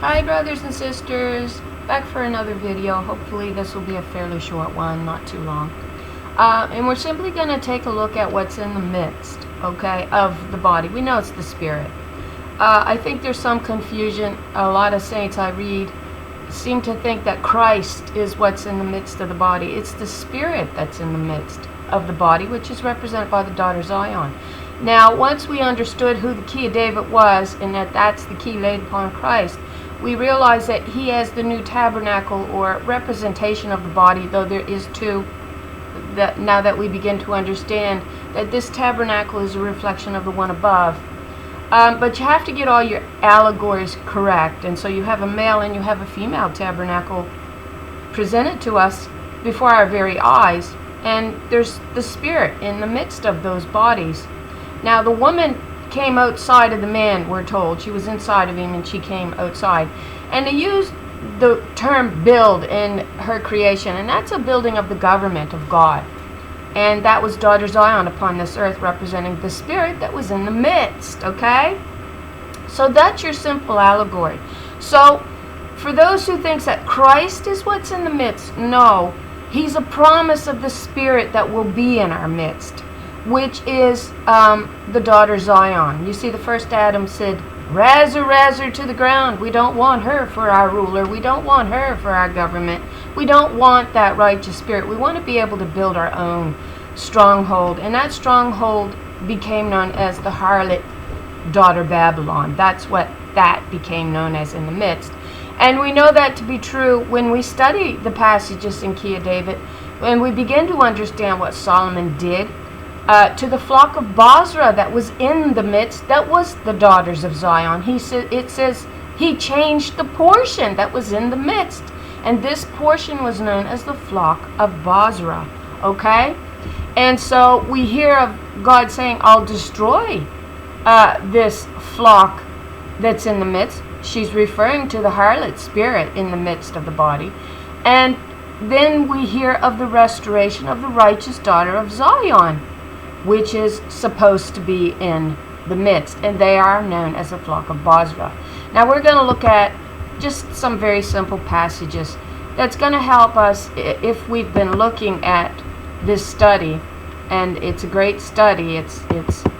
Hi brothers and sisters, back for another video. Hopefully this will be a fairly short one, not too long. And we're simply going to take a look at what's in the midst, okay, of the body. We know it's the spirit. I think there's some confusion. A lot of saints I read seem to think that Christ is what's in the midst of the body. It's the spirit that's in the midst of the body, which is represented by the daughter Zion. Now, once we understood who the key of David was, and that that's the key laid upon Christ, we realize that he has the new tabernacle, or representation of the body, though there is two, that now that we begin to understand that this tabernacle is a reflection of the one above. But you have to get all your allegories correct, and so you have a male and you have a female tabernacle presented to us before our very eyes, and there's the spirit in the midst of those bodies. Now the woman came outside of the man, we're told. She was inside of him and she came outside. And they used the term build in her creation, and that's a building of the government of God. And that was daughter Zion upon this earth, representing the spirit that was in the midst, okay? So that's your simple allegory. So for those who think that Christ is what's in the midst, no. He's a promise of the spirit that will be in our midst, which is the daughter Zion. You see, the first Adam said, razor to the ground. We don't want her for our ruler. We don't want her for our government. We don't want that righteous spirit. We want to be able to build our own stronghold. And that stronghold became known as the harlot daughter Babylon. That's what that became known as in the midst. And we know that to be true when we study the passages in Key of David, when we begin to understand what Solomon did to the flock of Bozrah that was in the midst, that was the daughters of Zion. It says he changed the portion that was in the midst, and this portion was known as the flock of Bozrah, okay? And so we hear of God saying, I'll destroy this flock that's in the midst. She's referring to the harlot spirit in the midst of the body. And then we hear of the restoration of the righteous daughter of Zion, which is supposed to be in the midst, and they are known as the flock of Bozrah. Now we're going to look at just some very simple passages that's going to help us if we've been looking at this study, and it's a great study. It's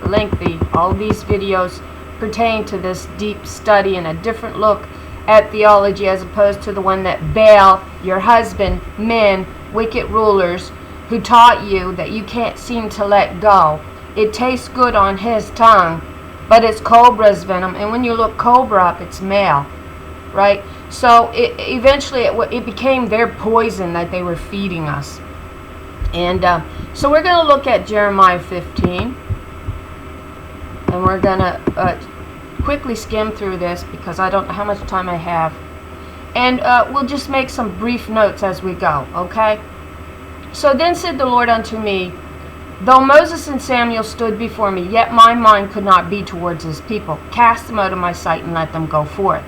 lengthy. All these videos pertain to this deep study and a different look at theology, as opposed to the one that Baal, your husband, men, wicked rulers, who taught you that you can't seem to let go. It tastes good on his tongue, but it's cobra's venom. And when you look cobra up, it's male, right? So eventually it became their poison that they were feeding us. And so we're going to look at Jeremiah 15. And we're going to quickly skim through this because I don't know how much time I have. And we'll just make some brief notes as we go, okay? So then said the Lord unto me, though Moses and Samuel stood before me, yet my mind could not be towards his people. Cast them out of my sight and let them go forth.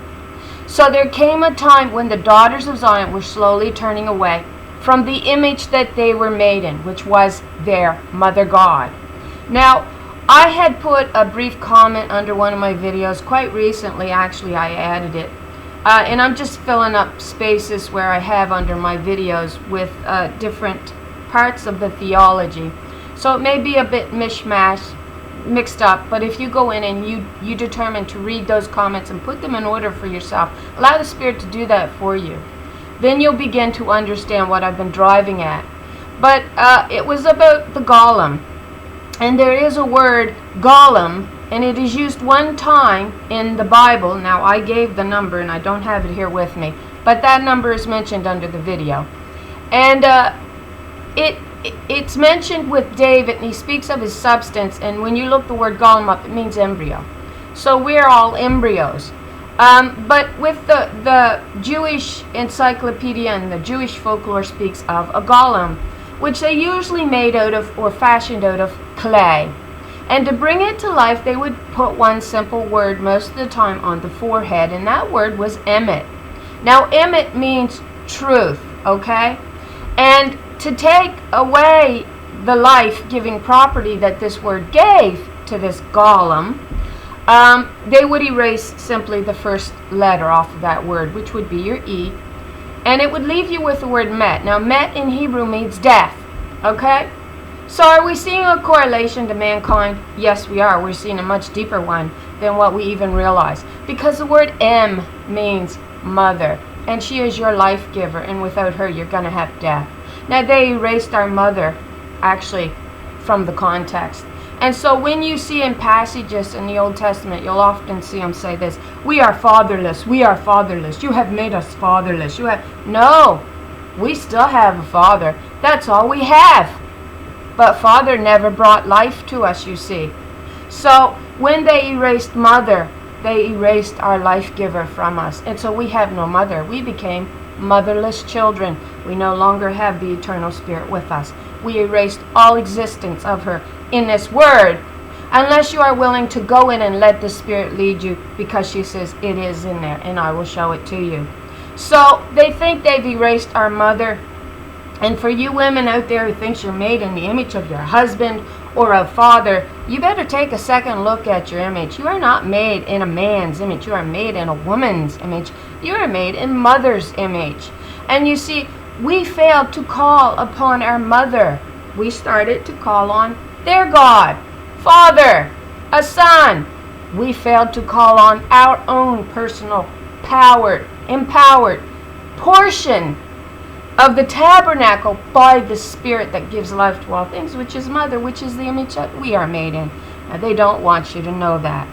So there came a time when the daughters of Zion were slowly turning away from the image that they were made in, which was their mother God. Now, I had put a brief comment under one of my videos quite recently. Actually, I added it. And I'm just filling up spaces where I have under my videos with different parts of the theology. So it may be a bit mixed up, but if you go in and you determine to read those comments and put them in order for yourself, allow the Spirit to do that for you, then you'll begin to understand what I've been driving at. But it was about the golem. And there is a word, golem, and it is used one time in the Bible. Now, I gave the number, and I don't have it here with me, but that number is mentioned under the video. And it's mentioned with David, and he speaks of his substance, and when you look the word golem up, it means embryo. So we're all embryos. But with the Jewish encyclopedia and the Jewish folklore speaks of a golem, which they usually made out of or fashioned out of clay. And to bring it to life, they would put one simple word most of the time on the forehead, and that word was emet. Now, emet means truth, okay? And to take away the life-giving property that this word gave to this golem, they would erase simply the first letter off of that word, which would be your E, and it would leave you with the word met. Now, met in Hebrew means death, okay? So are we seeing a correlation to mankind? Yes, we are. We're seeing a much deeper one than what we even realize, because the word M means mother, and she is your life giver, and without her, you're going to have death. Now, they erased our mother, actually, from the context. And so when you see in passages in the Old Testament, you'll often see them say this: we are fatherless, we are fatherless, you have made us fatherless. No, we still have a father. That's all we have. But father never brought life to us, you see. So when they erased mother, they erased our life giver from us. And so we have no mother. We became motherless children. We no longer have the eternal spirit with us. We erased all existence of her in this word, unless you are willing to go in and let the Spirit lead you, because she says it is in there, and I will show it to you. So they think they've erased our mother. And for you women out there who thinks you're made in the image of your husband or a father, you better take a second look at your image. You are not made in a man's image. You are made in a woman's image. You are made in mother's image. And you see, we failed to call upon our mother. We started to call on their God, Father, a Son. We failed to call on our own personal empowered portion of the tabernacle by the Spirit that gives life to all things, which is mother, which is the image that we are made in. Now, they don't want you to know that.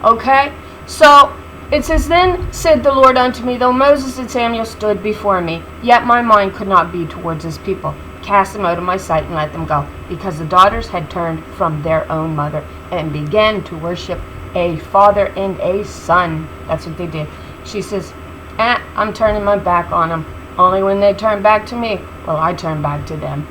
Okay? So it says, then said the Lord unto me, though Moses and Samuel stood before me, yet my mind could not be towards his people. Cast them out of my sight and let them go, because the daughters had turned from their own mother and began to worship a father and a son. That's what they did. She says, I'm turning my back on them. Only when they turn back to me will I turn back to them.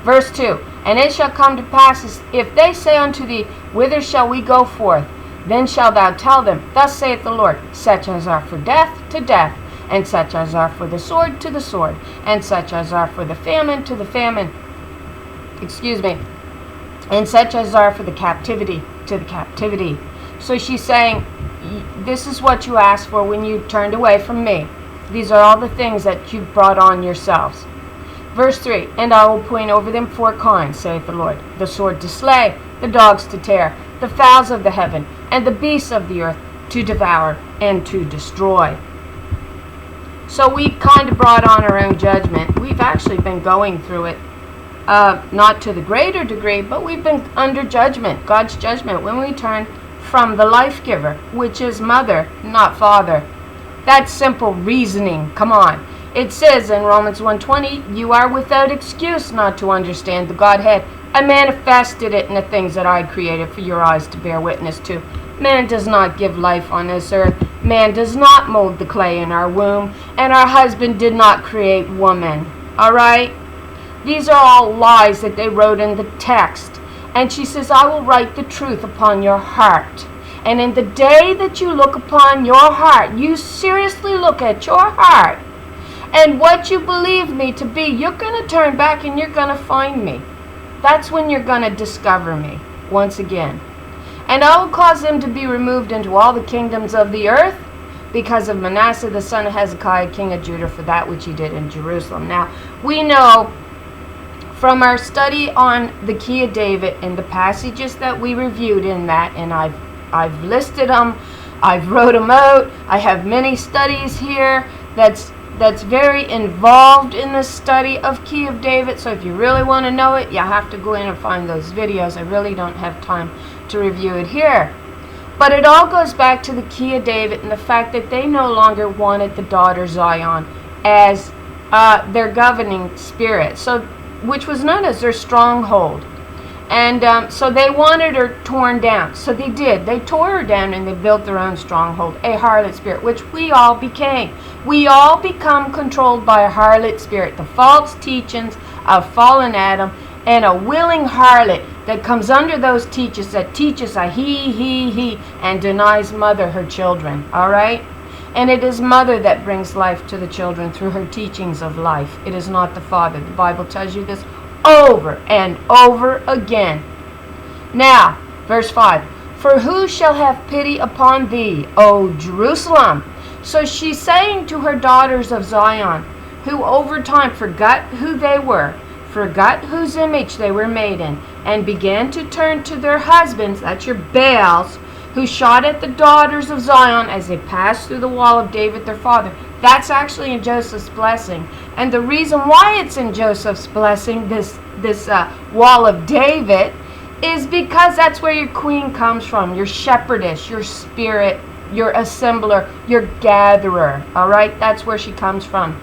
Verse 2, and it shall come to pass, if they say unto thee, whither shall we go forth? Then shalt thou tell them, thus saith the Lord, such as are for death, to death, and such as are for the sword, to the sword, and such as are for the famine, to the famine. And such as are for the captivity, to the captivity. So she's saying, this is what you asked for when you turned away from me. These are all the things that you've brought on yourselves. Verse 3, and I will point over them 4 kinds, saith the Lord, the sword to slay, the dogs to tear, the fowls of the heaven, and the beasts of the earth to devour and to destroy. So we kind of brought on our own judgment. We've actually been going through it, not to the greater degree, but we've been under judgment, God's judgment, when we turn from the life giver, which is mother, not father. That's simple reasoning. Come on. It says in Romans 1:20, you are without excuse not to understand the Godhead. I manifested it in the things that I created for your eyes to bear witness to. Man does not give life on this earth. Man does not mold the clay in our womb. And our husband did not create woman. All right? These are all lies that they wrote in the text. And she says, I will write the truth upon your heart. And in the day that you look upon your heart, you seriously look at your heart and what you believe me to be, you're going to turn back and you're going to find me. That's when you're going to discover me once again. And I will cause them to be removed into all the kingdoms of the earth because of Manasseh the son of Hezekiah, king of Judah, for that which he did in Jerusalem. Now, we know from our study on the key of David and the passages that we reviewed in that, and I've listed them, I've wrote them out, I have many studies here that's very involved in the study of Key of David. So if you really want to know it, you have to go in and find those videos. I really don't have time to review it here. But it all goes back to the Key of David and the fact that they no longer wanted the daughter Zion as their governing spirit, so which was known as their stronghold. And so they wanted her torn down. So they did. They tore her down and they built their own stronghold, a harlot spirit, which we all became. We all become controlled by a harlot spirit, the false teachings of fallen Adam, and a willing harlot that comes under those teachers that teaches a he, and denies mother her children. All right? And it is mother that brings life to the children through her teachings of life. It is not the father. The Bible tells you this over and over again. Now, verse 5. For who shall have pity upon thee, O Jerusalem? So she's saying to her daughters of Zion, who over time forgot who they were, forgot whose image they were made in, and began to turn to their husbands, that's your Baals, who shot at the daughters of Zion as they passed through the wall of David their father. That's actually in Joseph's blessing. And the reason why it's in Joseph's blessing, this wall of David, is because that's where your queen comes from, your shepherdess, your spirit, your assembler, your gatherer. All right, that's where she comes from.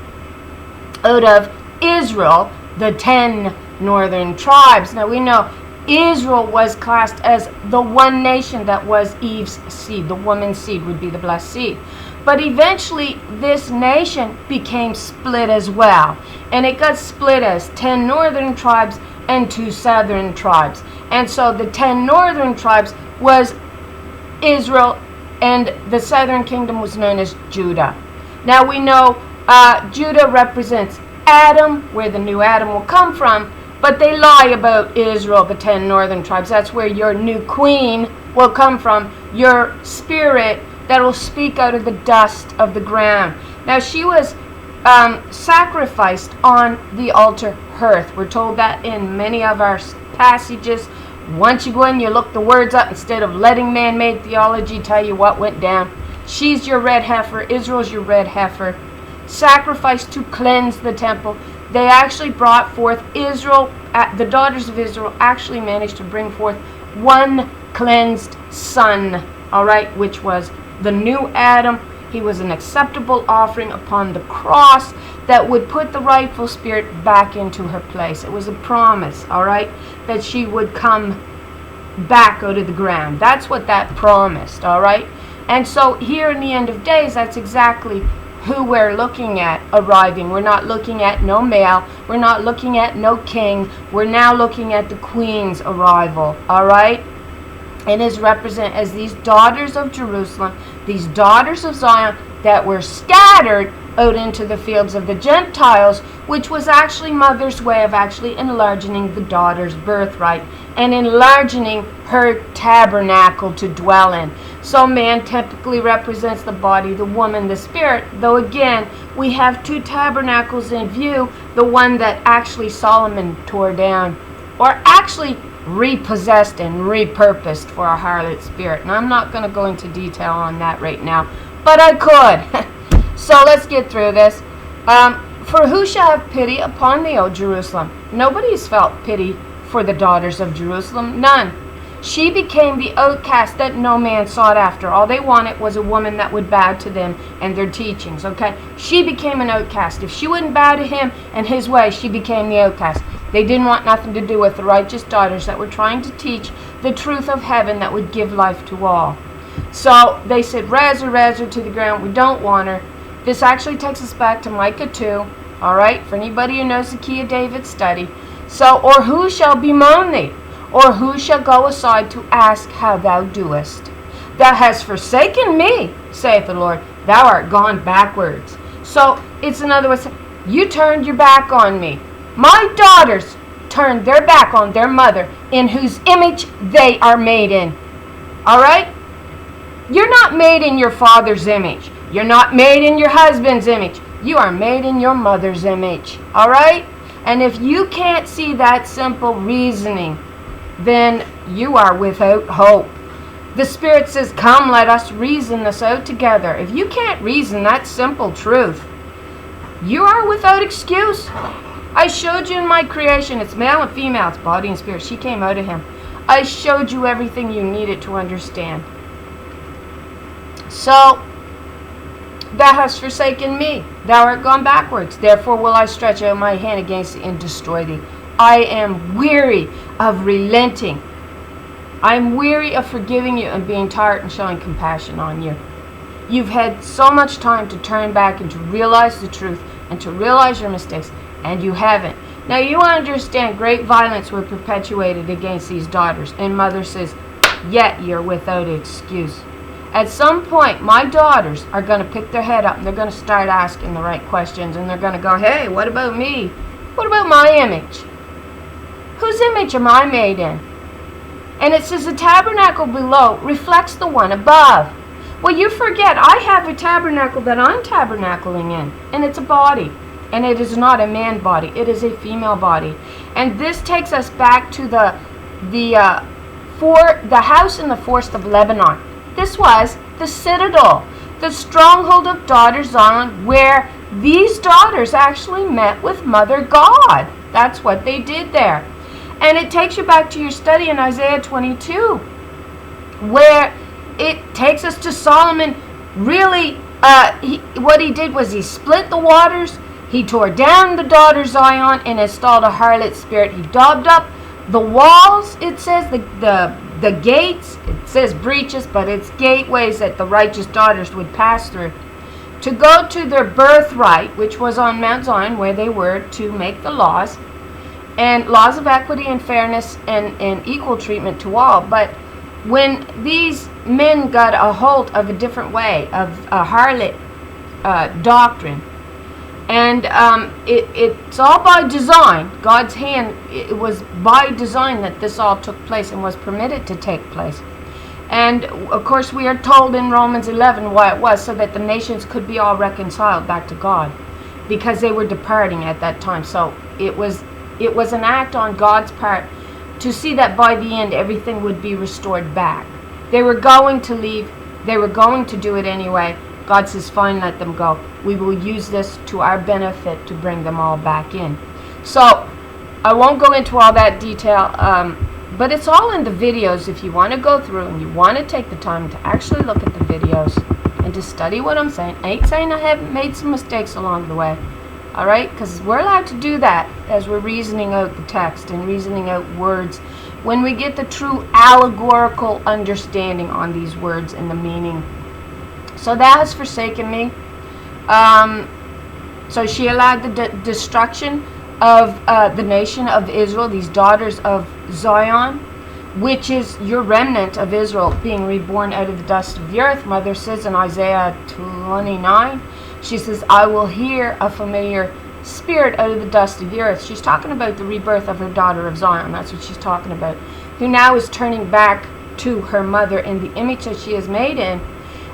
Out of Israel, the 10 northern tribes. Now we know Israel was classed as the one nation that was Eve's seed. The woman's seed would be the blessed seed. But eventually this nation became split as well. And it got split as 10 northern tribes and 2 southern tribes. And so the 10 northern tribes was Israel, and the southern kingdom was known as Judah. Now we know Judah represents Adam, where the new Adam will come from, but they lie about Israel, the 10 northern tribes. That's where your new queen will come from, your spirit that will speak out of the dust of the ground. Now she was sacrificed on the altar hearth. We're told that in many of our passages. Once you go in, you look the words up instead of letting man-made theology tell you what went down. She's your red heifer. Israel's your red heifer. Sacrificed to cleanse the temple. They actually brought forth Israel. The daughters of Israel actually managed to bring forth one cleansed son, all right, which was the new Adam. He was an acceptable offering upon the cross that would put the rightful spirit back into her place. It was a promise, all right, that she would come back out of the ground. That's what that promised, all right? And so here in the end of days, that's exactly who we're looking at arriving. We're not looking at no male. We're not looking at no king. We're now looking at the queen's arrival, all right? And is represented as these daughters of Jerusalem, these daughters of Zion that were scattered out into the fields of the Gentiles, which was actually mother's way of actually enlarging the daughter's birthright and enlarging her tabernacle to dwell in. So man typically represents the body, the woman, the spirit, though again, we have 2 tabernacles in view, the one that actually Solomon tore down, or actually repossessed and repurposed for a harlot spirit. And I'm not going to go into detail on that right now, but I could. So let's get through this. For who shall have pity upon thee, O Jerusalem? Nobody's felt pity for the daughters of Jerusalem. None. She became the outcast that no man sought after. All they wanted was a woman that would bow to them and their teachings, okay? She became an outcast. If she wouldn't bow to him and his way, she became the outcast. They didn't want nothing to do with the righteous daughters that were trying to teach the truth of heaven that would give life to all. So they said, razz her to the ground. We don't want her. This actually takes us back to Micah 2, all right, for anybody who knows the key of David's study. So, or who shall bemoan thee? Or who shall go aside to ask how thou doest? Thou hast forsaken me, saith the Lord. Thou art gone backwards. So, it's in other words, you turned your back on me. My daughters turned their back on their mother, in whose image they are made in. All right? You're not made in your father's image. You're not made in your husband's image. You are made in your mother's image. All right? And if you can't see that simple reasoning, then you are without hope. The Spirit says, come, let us reason this out together. If you can't reason that simple truth, you are without excuse. I showed you in my creation, it's male and female, it's body and spirit. She came out of him. I showed you everything you needed to understand. So, thou hast forsaken me. Thou art gone backwards. Therefore will I stretch out my hand against thee and destroy thee. I am weary of relenting. I'm weary of forgiving you and being tired and showing compassion on you. You've had so much time to turn back and to realize the truth and to realize your mistakes, and you haven't. Now you understand great violence were perpetuated against these daughters, and mother says, yet you're without excuse. At some point, my daughters are going to pick their head up and they're going to start asking the right questions, and they're going to go, hey, what about me? What about my image? Whose image am I made in? And it says the tabernacle below reflects the one above. Well, you forget, I have a tabernacle that I'm tabernacling in, and it's a body. And it is not a man body, it is a female body. And this takes us back to the house in the forest of Lebanon. This was the citadel, the stronghold of daughter Zion, where these daughters actually met with Mother God. That's what they did there. And it takes you back to your study in Isaiah 22, where it takes us to Solomon. Really, what he did was he split the waters, he tore down the daughter Zion and installed a harlot spirit. He daubed up the walls, it says, the gates, it says breaches, but it's gateways that the righteous daughters would pass through to go to their birthright, which was on Mount Zion, where they were to make the laws, and laws of equity and fairness and equal treatment to all. But when these men got a hold of a different way, of a harlot doctrine, and it's all by design, God's hand, it was by design that this all took place and was permitted to take place. And of course we are told in Romans 11 why it was, so that the nations could be all reconciled back to God, because they were departing at that time. So it was an act on God's part to see that by the end everything would be restored back. They were going to leave, they were going to do it anyway. God says, fine, let them go. We will use this to our benefit to bring them all back in. So I won't go into all that detail, but it's all in the videos if you want to go through and you want to take the time to actually look at the videos and to study what I'm saying. I ain't saying I haven't made some mistakes along the way. Alright? Because we're allowed to do that as we're reasoning out the text and reasoning out words. When we get the true allegorical understanding on these words and the meaning. So thou hast forsaken me. So she allowed the destruction of the nation of Israel, these daughters of Zion, which is your remnant of Israel being reborn out of the dust of the earth. Mother says in Isaiah 29, she says, I will hear a familiar spirit out of the dust of the earth. She's talking about the rebirth of her daughter of Zion. That's what she's talking about. Who now is turning back to her mother in the image that she is made in.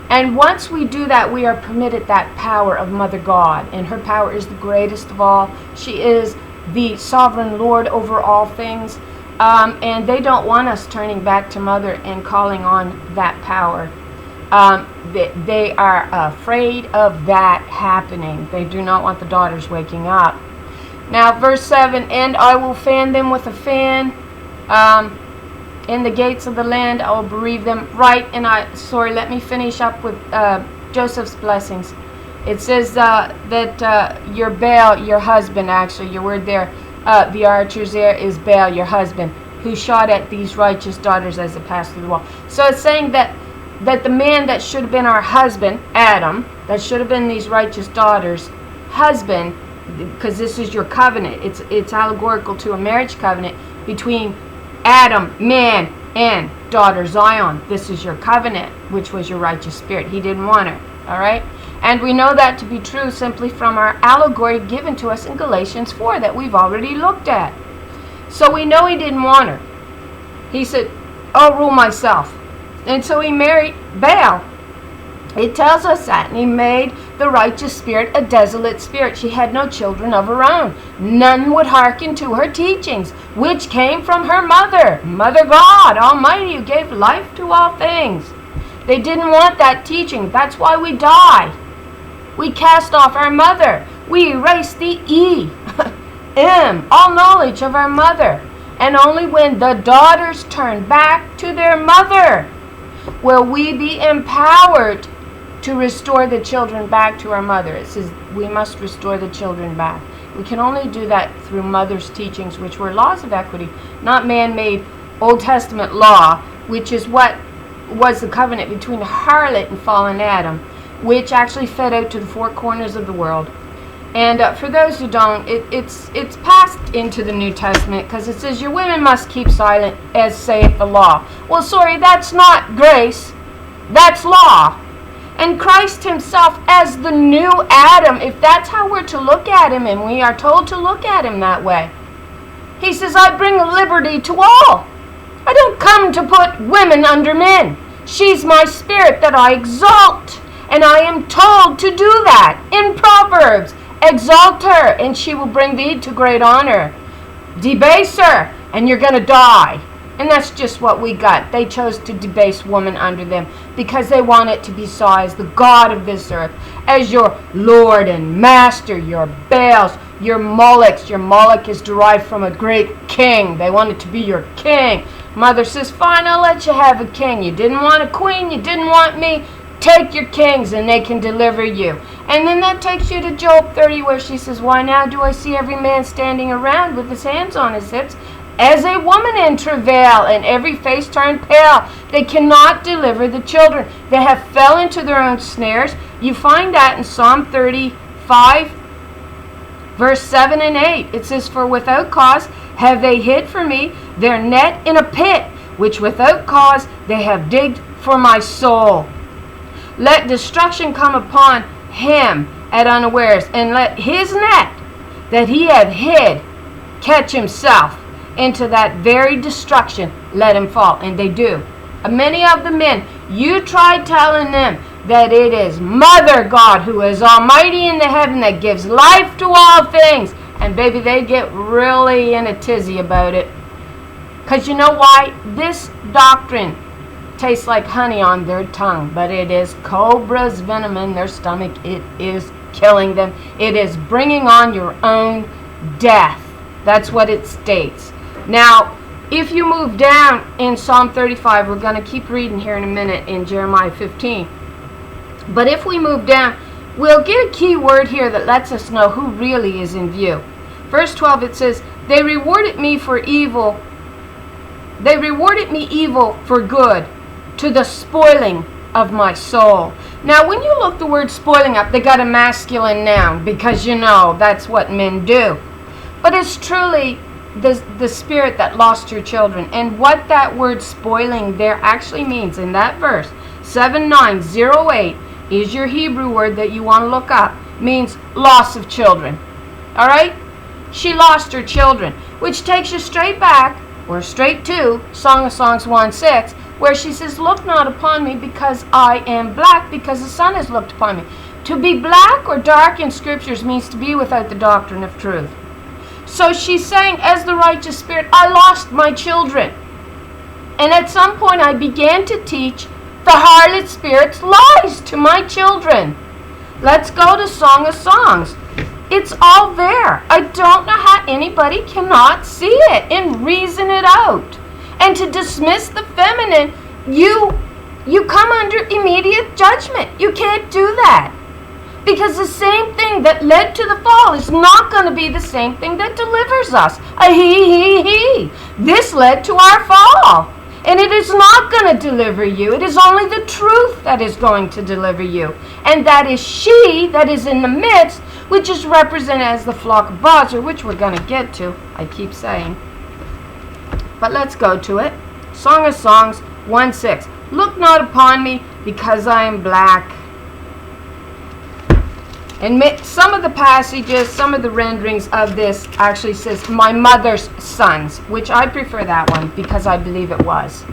And once we do that, we are permitted that power of Mother God. And her power is the greatest of all. She is the sovereign Lord over all things. And they don't want us turning back to Mother and calling on that power. They are afraid of that happening. They do not want the daughters waking up. Now, verse 7, and I will fan them with a fan. In the gates of the land, I will bereave them. Right, and let me finish up with Joseph's blessings. It says that your Baal, your husband, actually, your word there, the archers there is Baal, your husband, who shot at these righteous daughters as they passed through the wall. So it's saying that the man that should have been our husband, Adam, that should have been these righteous daughters' husband, because this is your covenant. It's allegorical to a marriage covenant between Adam, man, and daughter Zion. This is your covenant, which was your righteous spirit. He didn't want her. All right? And we know that to be true simply from our allegory given to us in Galatians 4 that we've already looked at. So we know he didn't want her. He said, I'll rule myself. And so he married Baal. It tells us that. And he made the righteous spirit a desolate spirit. She had no children of her own. None would hearken to her teachings, which came from her mother, Mother God Almighty, who gave life to all things. They didn't want that teaching. That's why we die. We cast off our mother. We erase the E, M, all knowledge of our mother. And only when the daughters turn back to their mother will we be empowered to restore the children back to our mother. It says we must restore the children back. We can only do that through mother's teachings, which were laws of equity, not man-made Old Testament law, which is what was the covenant between the harlot and fallen Adam, which actually fed out to the four corners of the world. And for those who don't, it's passed into the New Testament because it says your women must keep silent, as saith the law. Well, sorry, that's not grace. That's law. And Christ himself as the new Adam, if that's how we're to look at him, and we are told to look at him that way. He says, I bring liberty to all. I don't come to put women under men. She's my spirit that I exalt, and I am told to do that in Proverbs. Exalt her, and she will bring thee to great honor. Debase her, and you're going to die. And that's just what we got. They chose to debase woman under them because they want it to be saw as the God of this earth, as your Lord and Master, your Baals, your Molochs. Your Moloch is derived from a great king. They want it to be your king. Mother says, fine, I'll let you have a king. You didn't want a queen, you didn't want me. Take your kings and they can deliver you. And then that takes you to Job 30 where she says, why now do I see every man standing around with his hands on his hips, as a woman in travail, and every face turned pale? They cannot deliver the children. They have fell into their own snares. You find that in Psalm 35, verse 7 and 8. It says, for without cause have they hid for me their net in a pit, which without cause they have digged for my soul. Let destruction come upon him at unawares, and let his net that he hath hid catch himself. Into that very destruction let him fall. And they do. Many of the men, you try telling them that it is Mother God who is almighty in the heaven that gives life to all things. And baby, they get really in a tizzy about it. Because you know why? This doctrine tastes like honey on their tongue, but it is cobra's venom in their stomach. It is killing them. It is bringing on your own death. That's what it states. Now, if you move down in Psalm 35, we're going to keep reading here in a minute in Jeremiah 15. But if we move down, we'll get a key word here that lets us know who really is in view. Verse 12, it says, they rewarded me for evil. They rewarded me evil for good, to the spoiling of my soul. Now, when you look the word spoiling up, they got a masculine noun, because you know that's what men do. But it's truly the spirit that lost your children. And what that word spoiling there actually means in that verse, 7908, is your Hebrew word that you want to look up. Means loss of children. All right? She lost her children, which takes you straight back, or straight to Song of Songs 1:6, where she says, look not upon me because I am black, because the sun has looked upon me. To be black or dark in scriptures means to be without the doctrine of truth. So she's saying, as the righteous spirit, I lost my children. And at some point I began to teach the harlot spirit's lies to my children. Let's go to Song of Songs. It's all there. I don't know how anybody cannot see it and reason it out. And to dismiss the feminine, you come under immediate judgment. You can't do that. Because the same thing that led to the fall is not going to be the same thing that delivers us. This led to our fall. And it is not going to deliver you. It is only the truth that is going to deliver you. And that is she that is in the midst, which is represented as the flock of Bozrah, which we're going to get to, I keep saying. But let's go to it. Song of Songs 1:6. Look not upon me because I am black. And some of the passages, some of the renderings of this actually says, my mother's sons, which I prefer that one because I believe it was.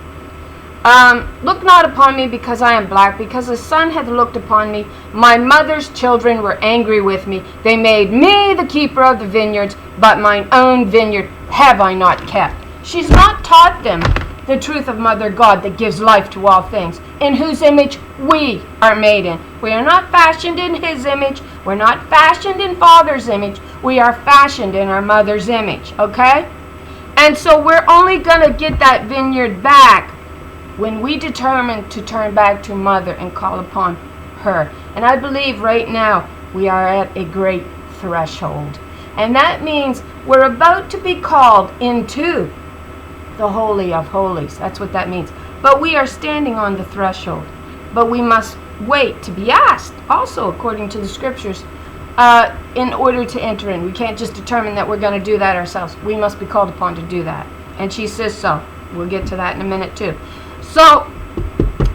Look not upon me because I am black, because the sun hath looked upon me. My mother's children were angry with me. They made me the keeper of the vineyards, but mine own vineyard have I not kept. She's not taught them the truth of Mother God that gives life to all things, in whose image we are made in. We are not fashioned in his image. We're not fashioned in Father's image. We are fashioned in our mother's image, okay? And so we're only going to get that vineyard back when we determine to turn back to Mother and call upon her. And I believe right now we are at a great threshold. And that means we're about to be called into the Holy of Holies. That's what that means. But we are standing on the threshold. But we must wait to be asked, also according to the scriptures, in order to enter in. We can't just determine that we're going to do that ourselves. We must be called upon to do that. And she says so. We'll get to that in a minute too. So,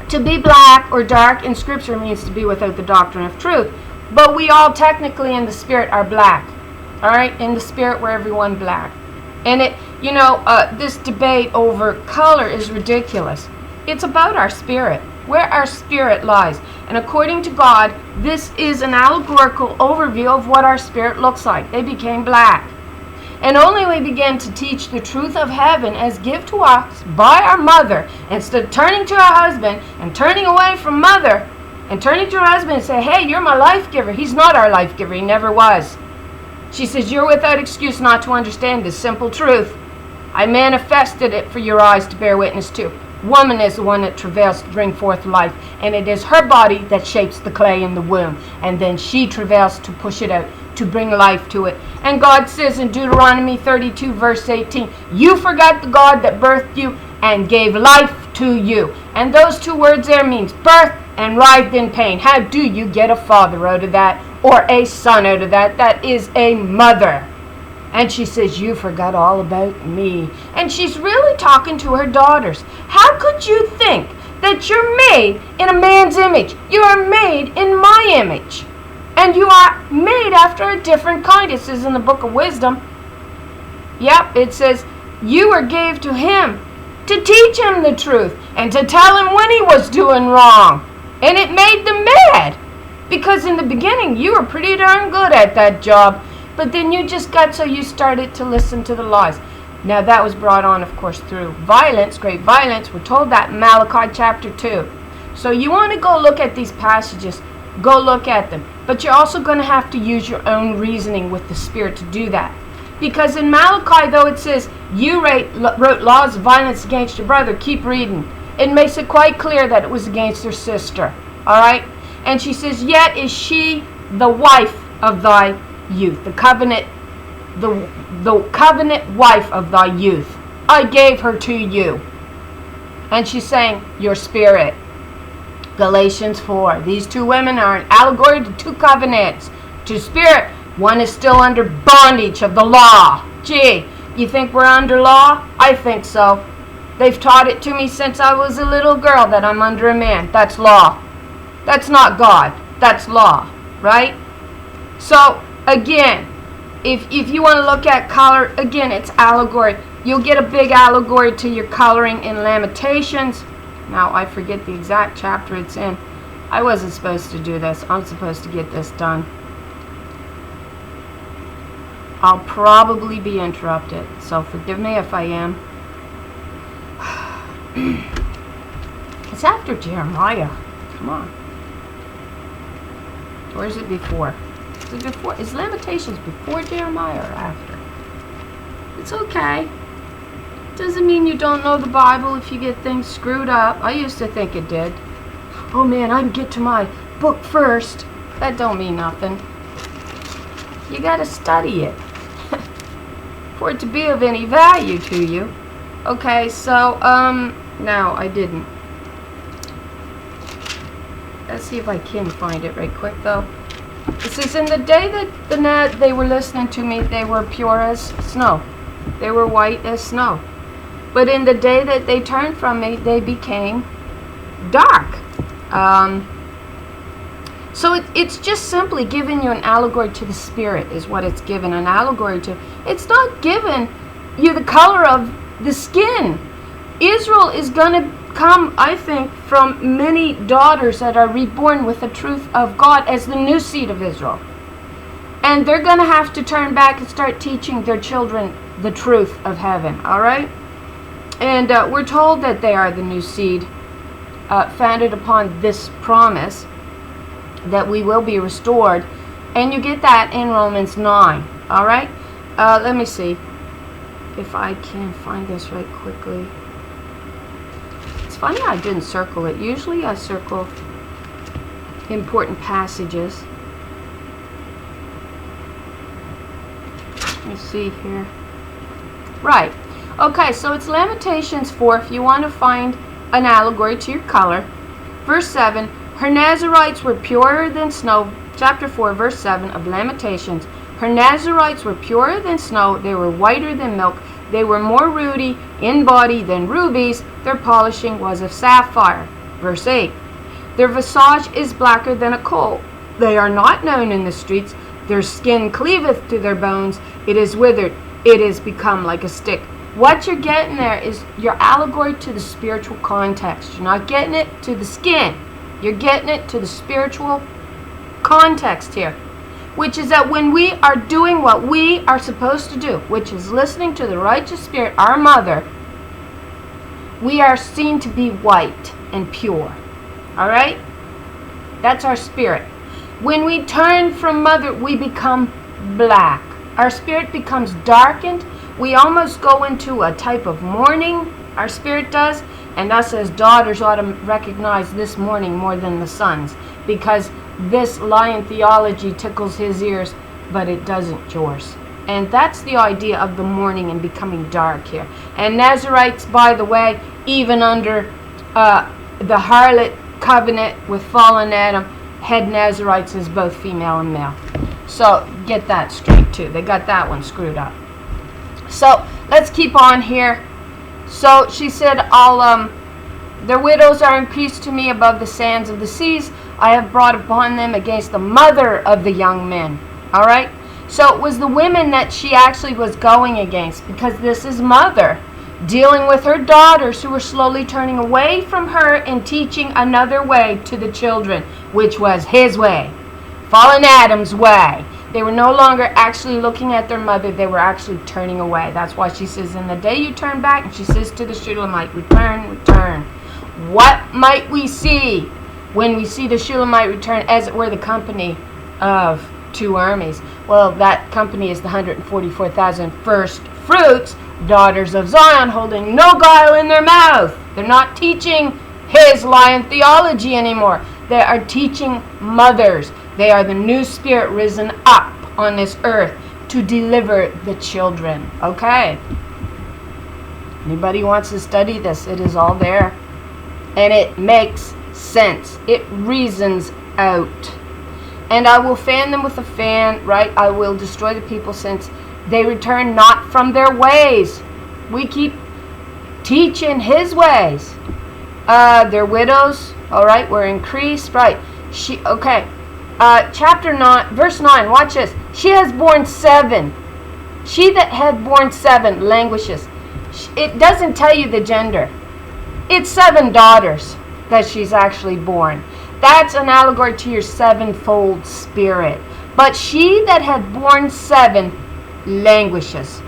to be black or dark in scripture means to be without the doctrine of truth. But we all technically in the spirit are black. Alright? In the spirit we're everyone black. And this debate over color is ridiculous. It's about our spirit, where our spirit lies. And according to God, this is an allegorical overview of what our spirit looks like. They became black. And only we began to teach the truth of heaven as given to us by our mother, instead of turning to our husband and turning away from mother and turning to her husband and say, hey, you're my life giver. He's not our life giver. He never was. She says, you're without excuse not to understand this simple truth. I manifested it for your eyes to bear witness to. Woman is the one that travails to bring forth life, and it is her body that shapes the clay in the womb, and then she travails to push it out, to bring life to it. And God says in Deuteronomy 32 verse 18, you forgot the God that birthed you and gave life to you. And those two words there means birth and writhed in pain. How do you get a father out of that, or a son out of that? That is a mother. And she says, you forgot all about me. And she's really talking to her daughters. How could you think that you're made in a man's image? You are made in my image. And you are made after a different kind. It says in the book of wisdom. Yep, it says, you were gave to him to teach him the truth and to tell him when he was doing wrong. And it made them mad. Because in the beginning, you were pretty darn good at that job. But then you just got so you started to listen to the lies. Now that was brought on, of course, through violence, great violence. We're told that in Malachi chapter 2. So you want to go look at these passages. Go look at them. But you're also going to have to use your own reasoning with the Spirit to do that. Because in Malachi, though, it says, you wrote laws of violence against your brother. Keep reading. It makes it quite clear that it was against her sister. All right? And she says, yet is she the wife of thy youth, the covenant wife of thy youth. I gave her to you. And she's saying, your spirit. Galatians 4. These two women are an allegory to two covenants. To spirit, one is still under bondage of the law. Gee, you think we're under law? I think so. They've taught it to me since I was a little girl that I'm under a man. That's law. That's not God. That's law, right? So, again, if you want to look at color, again, it's allegory. You'll get a big allegory to your coloring in Lamentations. Now, I forget the exact chapter it's in. I wasn't supposed to do this. I'm supposed to get this done. I'll probably be interrupted, so forgive me if I am. It's after Jeremiah. Come on. Or is it before? Is it before? Is Lamentations before Jeremiah or after? It's okay. Doesn't mean you don't know the Bible if you get things screwed up. I used to think it did. Oh man, I can get to my book first. That don't mean nothing. You gotta study it for it to be of any value to you. Okay, so no, I didn't. Let's see if I can find it right quick though. It says, in the day that they were listening to me, they were pure as snow. They were white as snow. But in the day that they turned from me, they became dark. So it's just simply giving you an allegory to the Spirit is what it's given an allegory to. It's not giving you the color of the skin. Israel is going to come, I think, from many daughters that are reborn with the truth of God as the new seed of Israel. And they're going to have to turn back and start teaching their children the truth of heaven, all right? And we're told that they are the new seed, founded upon this promise that we will be restored. And you get that in Romans 9, all right? Let me see if I can find this right quickly. It's funny I didn't circle it. Usually I circle important passages. Let me see here. Right. Okay, so it's Lamentations 4 if you want to find an allegory to your color. Verse 7, her Nazarites were purer than snow. Chapter 4, verse 7 of Lamentations. Her Nazarites were purer than snow. They were whiter than milk. They were more ruddy in body than rubies. Their polishing was of sapphire. Verse 8, their visage is blacker than a coal. They are not known in the streets. Their skin cleaveth to their bones. It is withered. it has become like a stick. What you're getting there is your allegory to the spiritual context. You're not getting it to the skin. You're getting it to the spiritual context here, which is that when we are doing what we are supposed to do, which is listening to the righteous spirit, our mother, we are seen to be white and pure. All right? That's our spirit. When we turn from mother, we become black. Our spirit becomes darkened. We almost go into a type of mourning, our spirit does, and us as daughters ought to recognize this mourning more than the sons, because this lion theology tickles his ears, but it doesn't yours. And that's the idea of the mourning and becoming dark here. And Nazarites, by the way, even under the harlot covenant with fallen Adam, had Nazarites as both female and male. So get that straight too. They got that one screwed up. So let's keep on here. So she said, their widows are increased to me above the sands of the seas. I have brought upon them against the mother of the young men. All right. So it was the women that she actually was going against, because this is mother dealing with her daughters who were slowly turning away from her and teaching another way to the children, which was his way, fallen Adam's way. They were no longer actually looking at their mother. They were actually turning away. That's why she says, in the day you turn back, and she says to the Shulamite, return, return. What might we see when we see the Shulamite return, as it were the company of two armies? Well, that company is the 144,000 first fruits, daughters of Zion, holding no guile in their mouth. They're not teaching his lion theology anymore. They are teaching mothers. They are the new spirit risen up on this earth to deliver the children. Okay. Anybody wants to study this, it is all there. And it makes sense. It reasons out. And I will fan them with a fan, right? I will destroy the people, since they return not from their ways. We keep teaching his ways. Their widows, all right, were increased, right? Chapter 9, verse 9, watch this. She has borne 7. She that had borne 7 languishes. It doesn't tell you the gender. It's 7 daughters that she's actually born. That's an allegory to your sevenfold spirit. But she that had borne 7 languishes.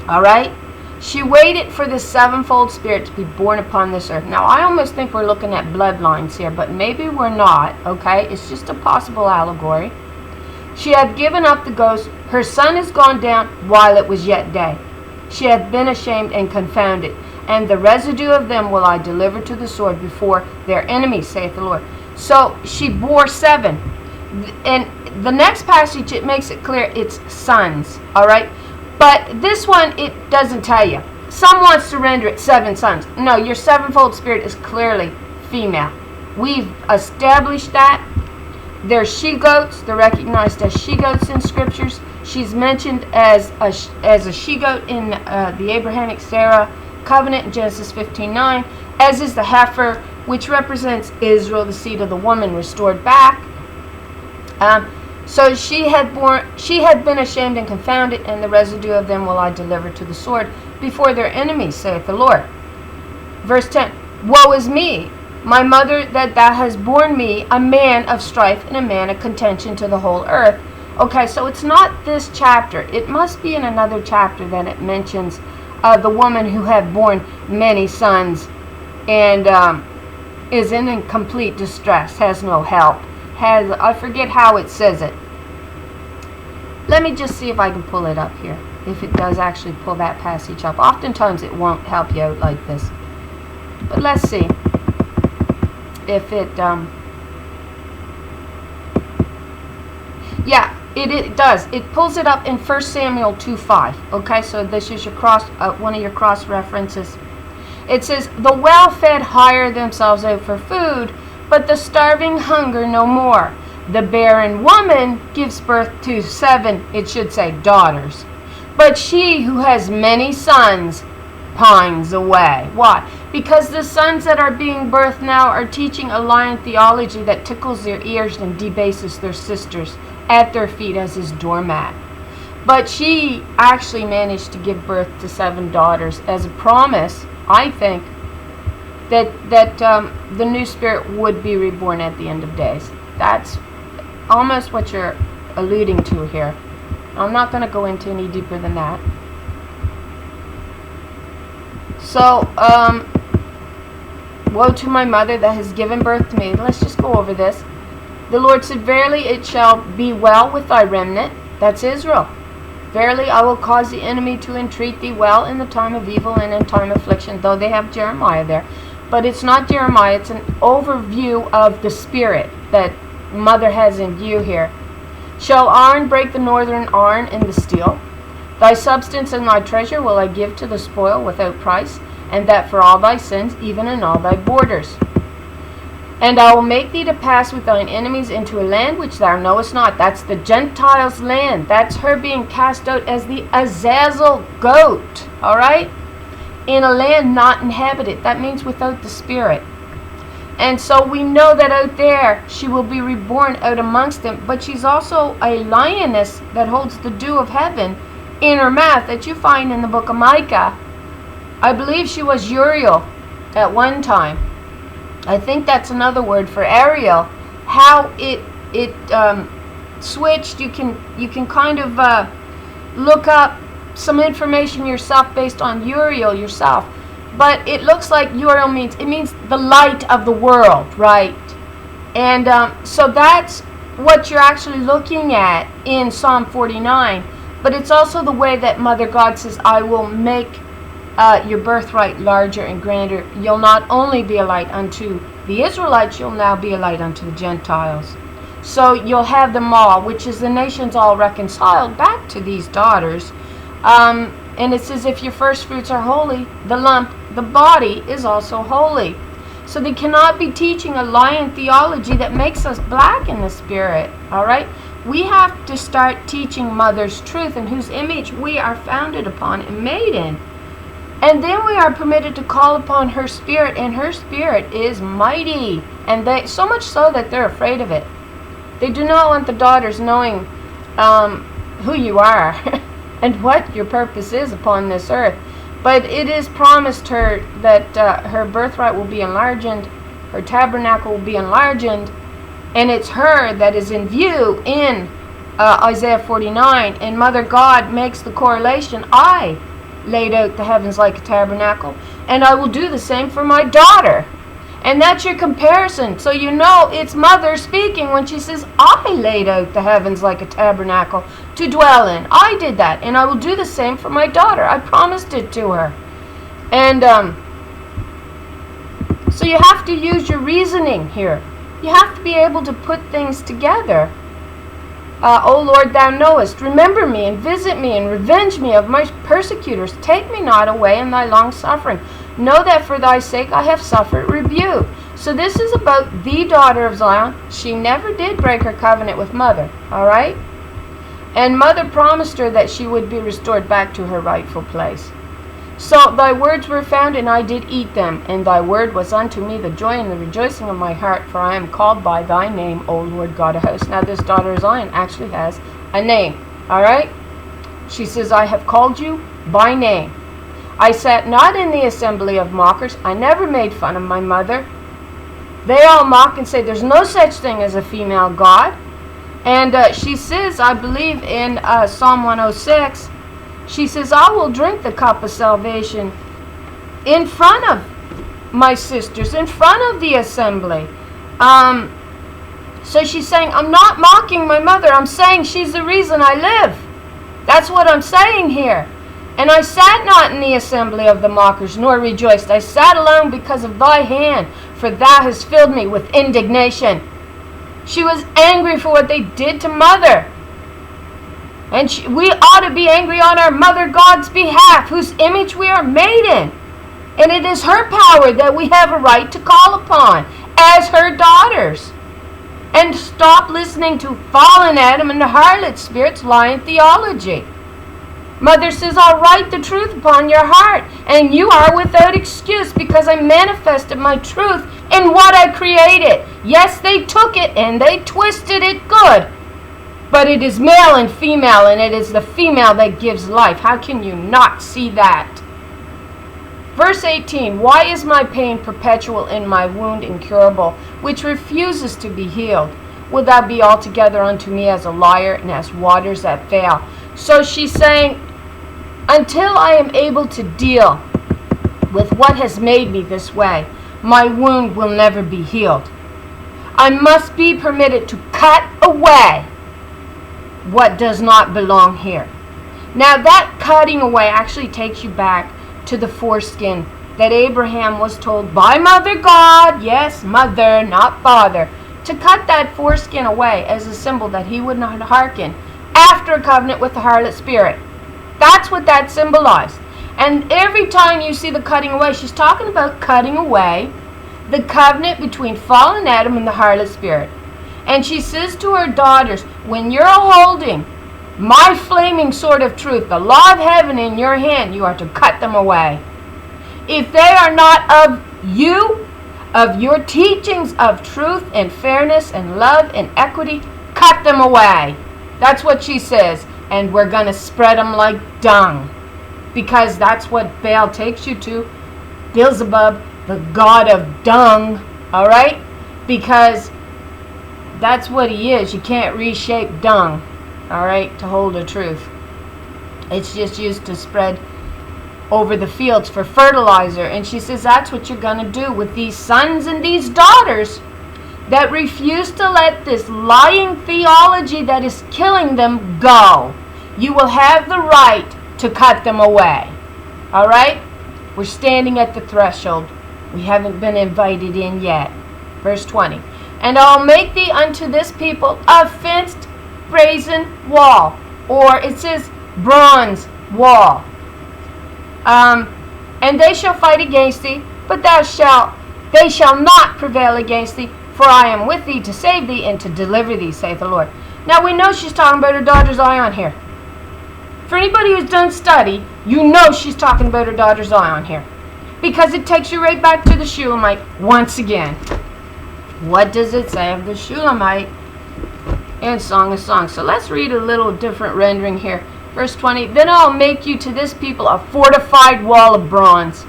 All right? She waited for the sevenfold spirit to be born upon this earth. Now, I almost think we're looking at bloodlines here, but maybe we're not, okay? It's just a possible allegory. She hath given up the ghost. Her son is gone down while it was yet day. She hath been ashamed and confounded. And the residue of them will I deliver to the sword before their enemies, saith the Lord. So she bore 7. And the next passage, it makes it clear it's sons, all right? But this one, it doesn't tell you. Some wants to render it 7 sons. No, your sevenfold spirit is clearly female. We've established that. They're she-goats. They're recognized as she-goats in scriptures. She's mentioned as a she-goat in the Abrahamic Sarah covenant in Genesis 15:9, as is the heifer, which represents Israel, the seed of the woman restored back. So she had been ashamed and confounded, and the residue of them will I deliver to the sword before their enemies, saith the Lord. Verse 10, woe is me, my mother, that thou hast borne me a man of strife and a man of contention to the whole earth. Okay, so it's not this chapter. It must be in another chapter that it mentions the woman who had borne many sons and is in complete distress, has no help. I forget how it says it. Let me just see if I can pull it up here. If it does actually pull that passage up. Oftentimes it won't help you out like this. But let's see if it, yeah, it does. It pulls it up in 1 Samuel 2:5. Okay, so this is your one of your cross references. It says, the well-fed hire themselves out for food, but the starving hunger no more. The barren woman gives birth to 7, it should say, daughters. But she who has many sons pines away. Why? Because the sons that are being birthed now are teaching a lion theology that tickles their ears and debases their sisters at their feet as his doormat. But she actually managed to give birth to 7 daughters as a promise, I think, that the new spirit would be reborn at the end of days. That's almost what you're alluding to here. I'm not going to go into any deeper than that. So, woe to my mother that has given birth to me. Let's just go over this. The Lord said, verily it shall be well with thy remnant. That's Israel. Verily I will cause the enemy to entreat thee well in the time of evil and in time of affliction. Though they have Jeremiah there. But it's not Jeremiah. It's an overview of the spirit that mother has in view here. Shall Aaron break the northern Aaron in the steel? Thy substance and thy treasure will I give to the spoil without price, and that for all thy sins, even in all thy borders. And I will make thee to pass with thine enemies into a land which thou knowest not. That's the Gentiles' land. That's her being cast out as the Azazel goat. Alright? In a land not inhabited. That means without the spirit. And so we know that out there she will be reborn out amongst them. But she's also a lioness that holds the dew of heaven in her mouth that you find in the book of Micah. I believe she was Uriel at one time. I think that's another word for Ariel. How it switched, you can kind of look up some information yourself based on Uriel yourself. But it looks like Uriel means the light of the world, right? And so that's what you're actually looking at in Psalm 49. But it's also the way that Mother God says, I will make your birthright larger and grander. You'll not only be a light unto the Israelites, you'll now be a light unto the Gentiles. So you'll have them all, which is the nations all reconciled back to these daughters. And it says, if your first fruits are holy, the lump, the body, is also holy. So they cannot be teaching a lion theology that makes us black in the spirit. Alright? We have to start teaching Mother's truth, in whose image we are founded upon and made in. And then we are permitted to call upon her spirit, and her spirit is mighty. And they, so much so that they're afraid of it. They do not want the daughters knowing who you are and what your purpose is upon this earth. But it is promised her that her birthright will be enlarged, her tabernacle will be enlarged, and it's her that is in view in Isaiah 49. And Mother God makes the correlation, I laid out the heavens like a tabernacle, and I will do the same for my daughter. And that's your comparison. So you know it's Mother speaking when she says, I laid out the heavens like a tabernacle to dwell in. I did that, and I will do the same for my daughter. I promised it to her. And so you have to use your reasoning here. You have to be able to put things together. O Lord, thou knowest, remember me and visit me and revenge me of my persecutors. Take me not away in thy long suffering. Know that for thy sake I have suffered rebuke. So this is about the daughter of Zion. She never did break her covenant with Mother. Alright? And Mother promised her that she would be restored back to her rightful place. So thy words were found, and I did eat them. And thy word was unto me the joy and the rejoicing of my heart. For I am called by thy name, O Lord God of hosts. Now this daughter of Zion actually has a name. Alright? She says, I have called you by name. I sat not in the assembly of mockers. I never made fun of my mother. They all mock and say there's no such thing as a female God. And she says, I believe in Psalm 106, she says, I will drink the cup of salvation in front of my sisters, in front of the assembly. So she's saying, I'm not mocking my mother. I'm saying she's the reason I live. That's what I'm saying here. And I sat not in the assembly of the mockers, nor rejoiced. I sat alone because of thy hand, for thou hast filled me with indignation. She was angry for what they did to Mother. And we ought to be angry on our Mother God's behalf, whose image we are made in. And it is her power that we have a right to call upon as her daughters. And stop listening to fallen Adam and the harlot spirit's lying theology. Mother says, I'll write the truth upon your heart, and you are without excuse, because I manifested my truth in what I created. Yes, they took it and they twisted it good. But it is male and female, and it is the female that gives life. How can you not see that? Verse 18, why is my pain perpetual in my wound incurable, which refuses to be healed? Will thou be altogether unto me as a liar, and as waters that fail? So she's saying, until I am able to deal with what has made me this way, my wound will never be healed. I must be permitted to cut away what does not belong here. Now that cutting away actually takes you back to the foreskin that Abraham was told by Mother God, yes, mother, not father, to cut that foreskin away as a symbol that he would not hearken after a covenant with the harlot spirit. That's what that symbolized. And every time you see the cutting away, she's talking about cutting away the covenant between fallen Adam and the harlot spirit. And she says to her daughters, when you're holding my flaming sword of truth, the law of heaven in your hand, you are to cut them away. If they are not of you, of your teachings of truth and fairness and love and equity, cut them away. That's what she says. And we're going to spread them like dung. Because that's what Baal takes you to. Beelzebub, the god of dung. Alright? Because that's what he is. You can't reshape dung. Alright? To hold the truth. It's just used to spread over the fields for fertilizer. And she says that's what you're going to do with these sons and these daughters that refuse to let this lying theology that is killing them go. You will have the right to cut them away. Alright? We're standing at the threshold. We haven't been invited in yet. Verse 20. And I'll make thee unto this people a fenced brazen wall. Or it says bronze wall. And they shall fight against thee, but they shall not prevail against thee, for I am with thee to save thee and to deliver thee, saith the Lord. Now we know she's talking about her daughter Zion here. For anybody who's done study, you know she's talking about her daughter Zion here. Because it takes you right back to the Shulamite once again. What does it say of the Shulamite in Song of Songs? So let's read a little different rendering here. Verse 20, then I'll make you to this people a fortified wall of bronze.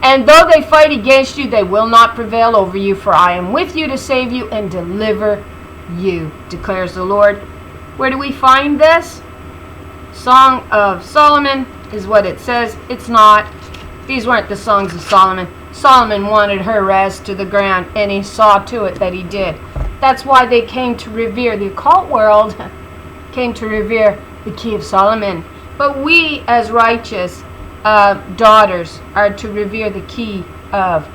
And though they fight against you, they will not prevail over you, for I am with you to save you and deliver you, declares the Lord. Where do we find this? Song of Solomon is what it says. It's not. These weren't the songs of Solomon. Solomon wanted her razed to the ground, and he saw to it that he did. That's why they came to revere, the occult world came to revere the key of Solomon. But we, as righteous daughters, are to revere the key of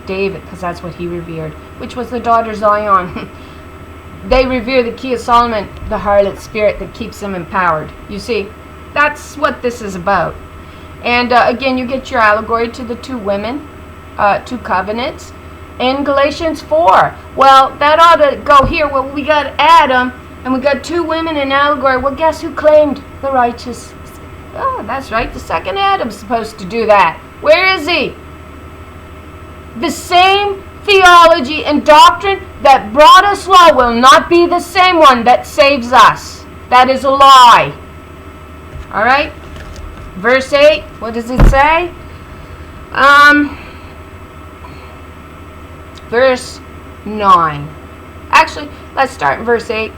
David, because that's what he revered, which was the daughter Zion. They revere the key of Solomon, the harlot spirit that keeps them empowered. You see, that's what this is about. And again, you get your allegory to the two women, two covenants. In Galatians 4, well, that ought to go here. Well, we got Adam, and we got two women in allegory. Well, guess who claimed the righteous? Oh, that's right, the second Adam's supposed to do that. Where is he? The same theology and doctrine that brought us law will not be the same one that saves us. That is a lie. Alright? Verse 8, what does it say? Verse 9. Actually, let's start in verse 8.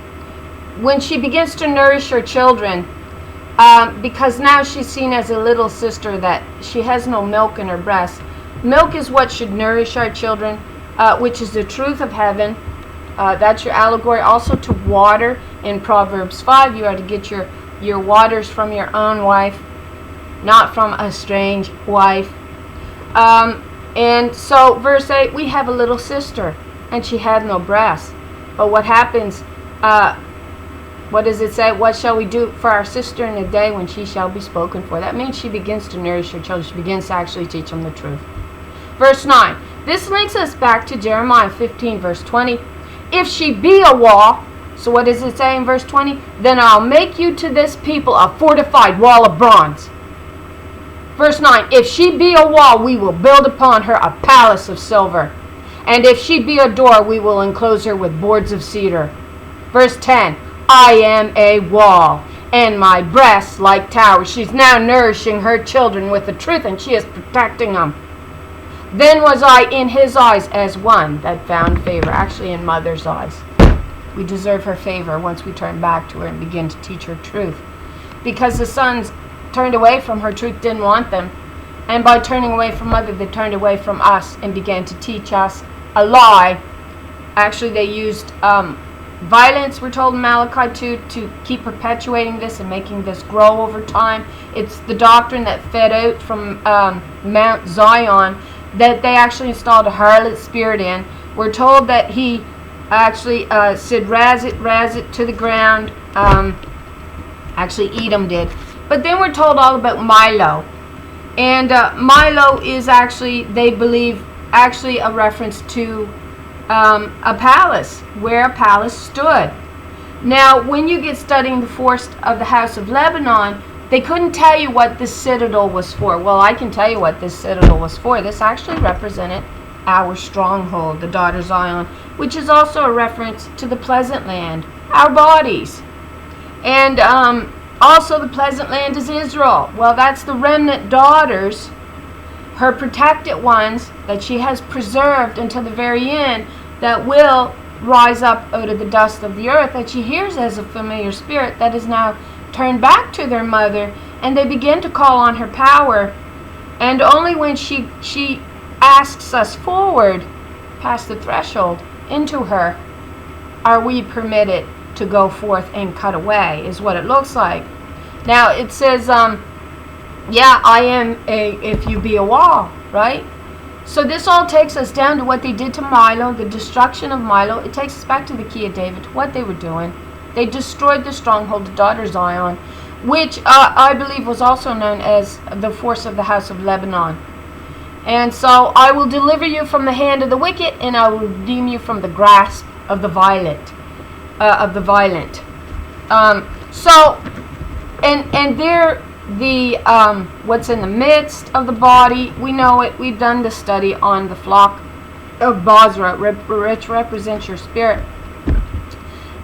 When she begins to nourish her children, because now she's seen as a little sister that she has no milk in her breast. Milk is what should nourish our children, which is the truth of heaven. That's your allegory. Also to water in Proverbs 5. You are to get your waters from your own wife, not from a strange wife. And so verse 8, we have a little sister, and she had no breast. But what happens, what does it say? What shall we do for our sister in the day when she shall be spoken for? That means she begins to nourish her children. She begins to actually teach them the truth. Verse 9. This links us back to Jeremiah 15, verse 20. If she be a wall, so what does it say in verse 20? Then I'll make you to this people a fortified wall of bronze. Verse 9, if she be a wall, we will build upon her a palace of silver. And if she be a door, we will enclose her with boards of cedar. Verse 10, I am a wall, and my breasts like towers. She's now nourishing her children with the truth, and she is protecting them. Then was I in his eyes as one that found favor. Actually, in mother's eyes. We deserve her favor once we turn back to her and begin to teach her truth. Because the sons turned away from her truth, didn't want them. And by turning away from mother, they turned away from us and began to teach us a lie. Actually, they used violence, we're told in Malachi 2, to keep perpetuating this and making this grow over time. It's the doctrine that fed out from Mount Zion that they actually installed a harlot spirit in. We're told that he actually said, razz it to the ground. Actually, Edom did. But then we're told all about Milo. And Milo is actually, they believe, actually a reference to a palace, where a palace stood. Now, when you get studying the forest of the house of Lebanon, they couldn't tell you what this citadel was for. Well, I can tell you what this citadel was for. This actually represented our stronghold, the daughter Zion, which is also a reference to the pleasant land, our bodies. And also the pleasant land is Israel. Well, that's the remnant daughters, her protected ones, that she has preserved until the very end, that will rise up out of the dust of the earth, that she hears as a familiar spirit that is now turned back to their mother, and they begin to call on her power. And only when she asks us forward past the threshold into her are we permitted to go forth and cut away, is what it looks like. Now it says, yeah, I am if you be a wall, right? So this all takes us down to what they did to Milo, the destruction of Milo. It takes us back to the key of David, what they were doing. They destroyed the stronghold, the daughter Zion, which I believe was also known as the force of the house of Lebanon. And so I will deliver you from the hand of the wicked, and I will redeem you from the grasp of the violent. And they're the what's in the midst of the body. We know it. We've done the study on the flock of Bozrah, which represents your spirit.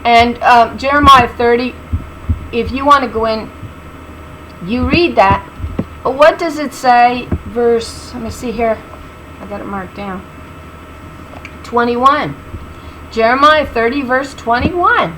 And Jeremiah 30, if you want to go in, you read that. But what does it say? Verse, let me see here. I got it marked down. 21. Jeremiah 30, verse 21.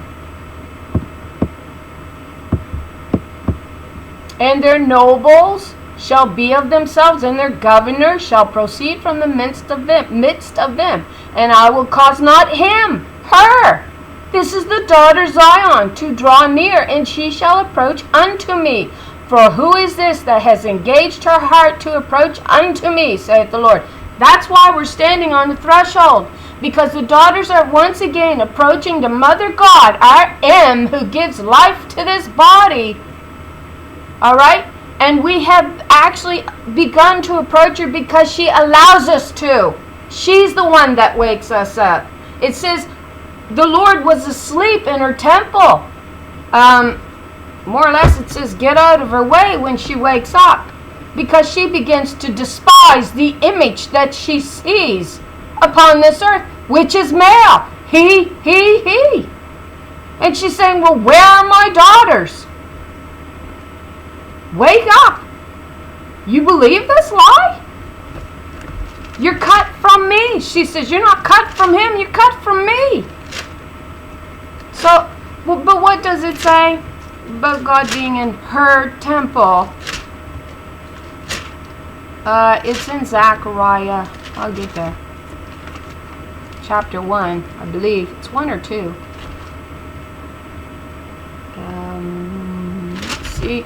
And their nobles shall be of themselves, and their governors shall proceed from the midst of them. And I will cause not him, her, this is the daughter Zion, to draw near, and she shall approach unto me. For who is this that has engaged her heart to approach unto me, saith the Lord. That's why we're standing on the threshold, because the daughters are once again approaching the Mother God, our M, who gives life to this body. All right? And we have actually begun to approach her because she allows us to. She's the one that wakes us up. It says the Lord was asleep in her temple. More or less it says get out of her way when she wakes up, because she begins to despise the image that she sees upon this earth, which is male. He. And she's saying, well, where are my daughters? Wake up. You believe this lie? You're cut from me. She says, you're not cut from him, you're cut from me. So, but what does it say about God being in her temple? It's in Zechariah. I'll get there. Chapter 1, I believe. It's 1 or 2. Let's see.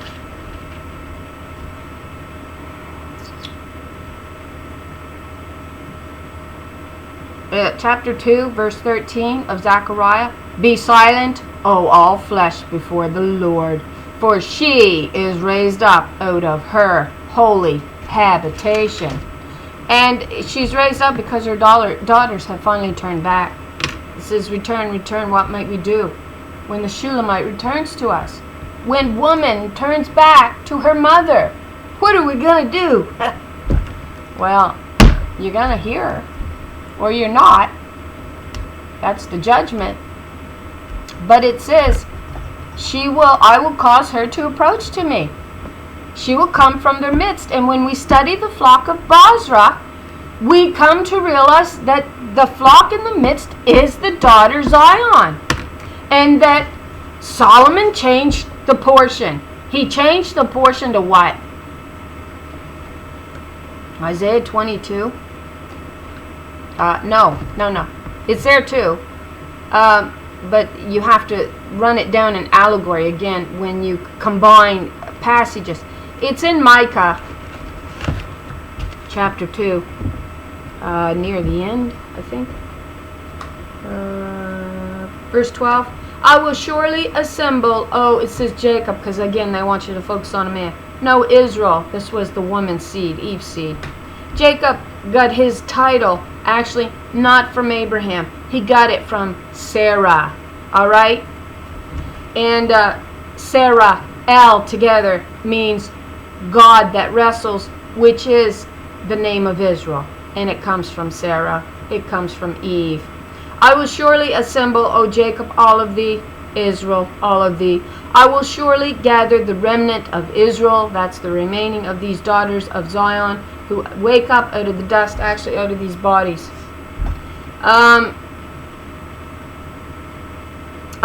Chapter 2, verse 13 of Zechariah. Be silent, O all flesh, before the Lord, for she is raised up out of her holy habitation. And she's raised up because her daughters have finally turned back. It says, return, what might we do? When the Shulamite returns to us. When woman turns back to her mother, what are we going to do? Well, you're going to hear her. Or you're not. That's the judgment. But it says, I will cause her to approach to me. She will come from their midst. And when we study the flock of Bozrah, we come to realize that the flock in the midst is the daughter Zion. And that Solomon changed the portion. He changed the portion to what? Isaiah 22. No. It's there too. But you have to run it down in allegory again when you combine passages. It's in Micah chapter 2, near the end, I think. Verse 12. I will surely assemble. Oh, it says Jacob, because again they want you to focus on a man. No, Israel. This was the woman's seed, Eve's seed. Jacob got his title, actually, not from Abraham. He got it from Sarah. Alright? And Sarah, El together, means God that wrestles, which is the name of Israel. And it comes from Sarah. It comes from Eve. I will surely assemble, O Jacob, all of thee, Israel, all of thee. I will surely gather the remnant of Israel, that's the remaining of these daughters of Zion, who wake up out of the dust, actually out of these bodies.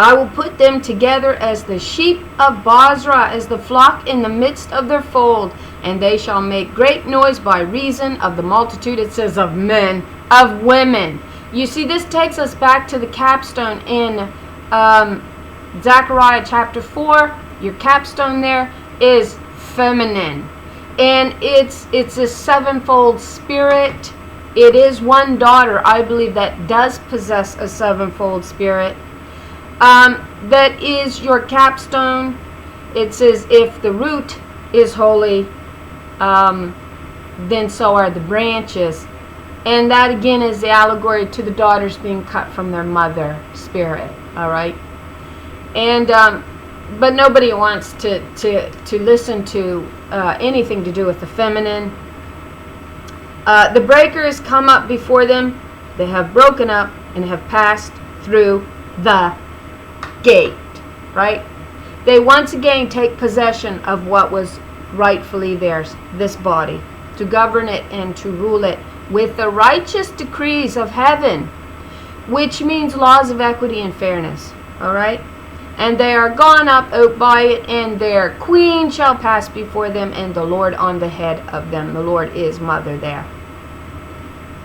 I will put them together as the sheep of Bozrah, as the flock in the midst of their fold, and they shall make great noise by reason of the multitude, it says, of men, of women. You see, this takes us back to the capstone in Zechariah chapter 4. Your capstone there is feminine. And it's a sevenfold spirit. It is one daughter, I believe, that does possess a sevenfold spirit. That is your capstone. It says, if the root is holy, then so are the branches. And that again is the allegory to the daughters being cut from their mother spirit. Alright? And but nobody wants to listen to anything to do with the feminine. The breakers come up before them. They have broken up and have passed through the gate. Right? They once again take possession of what was rightfully theirs, this body, to govern it and to rule it with the righteous decrees of heaven, which means laws of equity and fairness. Alright? And they are gone up out by it, and their queen shall pass before them, and the Lord on the head of them. The Lord is mother there.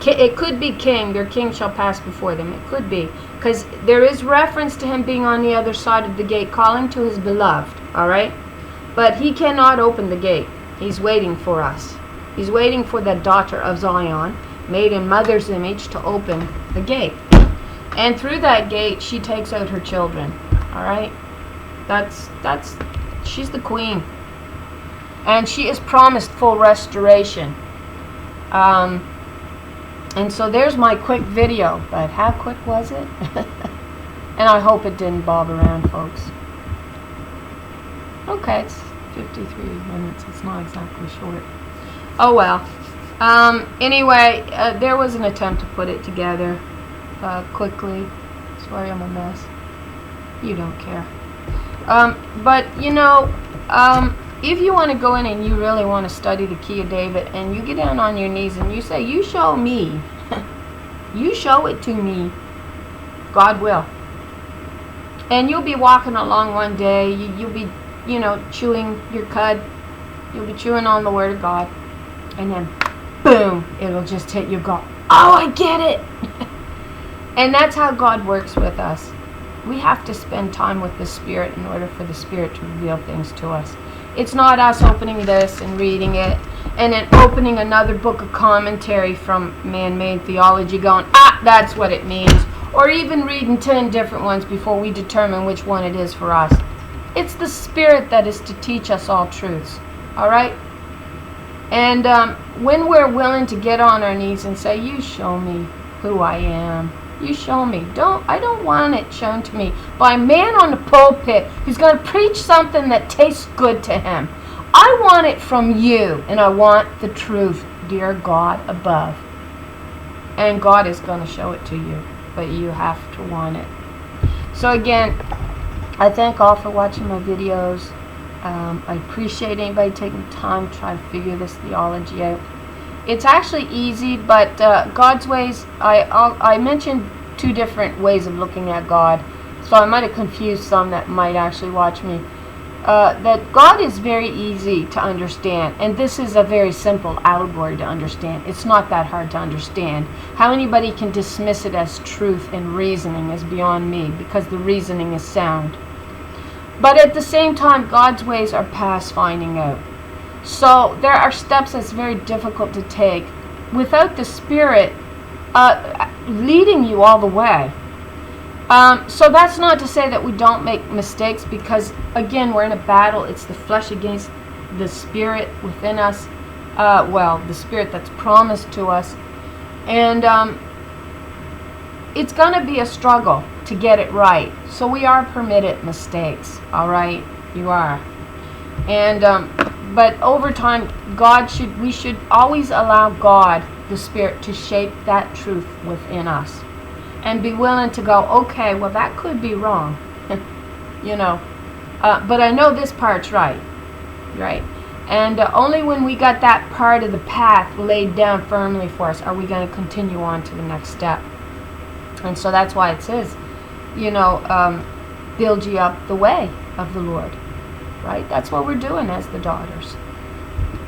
It could be king. Their king shall pass before them. It could be. Because there is reference to him being on the other side of the gate, calling to his beloved. Alright? But he cannot open the gate. He's waiting for us. He's waiting for the daughter of Zion, made in mother's image, to open the gate. And through that gate, she takes out her children. Alright? She's the queen. And she is promised full restoration. And so there's my quick video. But how quick was it? And I hope it didn't bob around, folks. Okay, it's 53 minutes. It's not exactly short. Oh well. Anyway, there was an attempt to put it together quickly. Sorry I'm a mess. You don't care. But, you know, if you want to go in and you really want to study the key of David, and you get down on your knees and you say, you show me. You show it to me. God will. And you'll be walking along one day. You'll be, you know, chewing your cud. You'll be chewing on the Word of God. And then, boom, it'll just hit you. Go, oh, I get it. And that's how God works with us. We have to spend time with the Spirit in order for the Spirit to reveal things to us. It's not us opening this and reading it and then opening another book of commentary from man-made theology going, that's what it means. Or even reading 10 different ones before we determine which one it is for us. It's the Spirit that is to teach us all truths. Alright? And when we're willing to get on our knees and say, you show me who I am. You show me. I don't want it shown to me by a man on the pulpit who's going to preach something that tastes good to him. I want it from you, and I want the truth, dear God above. And God is going to show it to you, but you have to want it. So again, I thank all for watching my videos. I appreciate anybody taking time to try to figure this theology out. It's actually easy, but God's ways, I mentioned 2 different ways of looking at God, so I might have confused some that might actually watch me. That God is very easy to understand, and this is a very simple allegory to understand. It's not that hard to understand. How anybody can dismiss it as truth and reasoning is beyond me, because the reasoning is sound. But at the same time, God's ways are past finding out. So there are steps that's very difficult to take without the Spirit leading you all the way. So that's not to say that we don't make mistakes, because again, we're in a battle. It's the flesh against the Spirit within us, the Spirit that's promised to us, and it's going to be a struggle to get it right. So we are permitted mistakes, all right? You are. And but over time, we should always allow God, the Spirit, to shape that truth within us, and be willing to go, okay, well, that could be wrong, you know, but I know this part's right? And only when we got that part of the path laid down firmly for us are we going to continue on to the next step. And so that's why it says, you know, build ye up the way of the Lord, right? That's what we're doing as the daughters.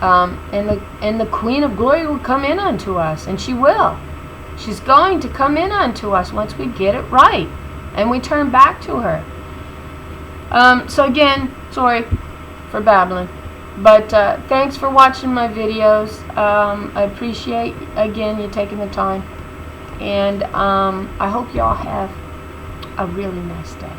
And the Queen of Glory will come in unto us, and she will. She's going to come in unto us once we get it right and we turn back to her. So again, sorry for babbling, but thanks for watching my videos. I appreciate, again, you taking the time, and I hope y'all have a really nice day.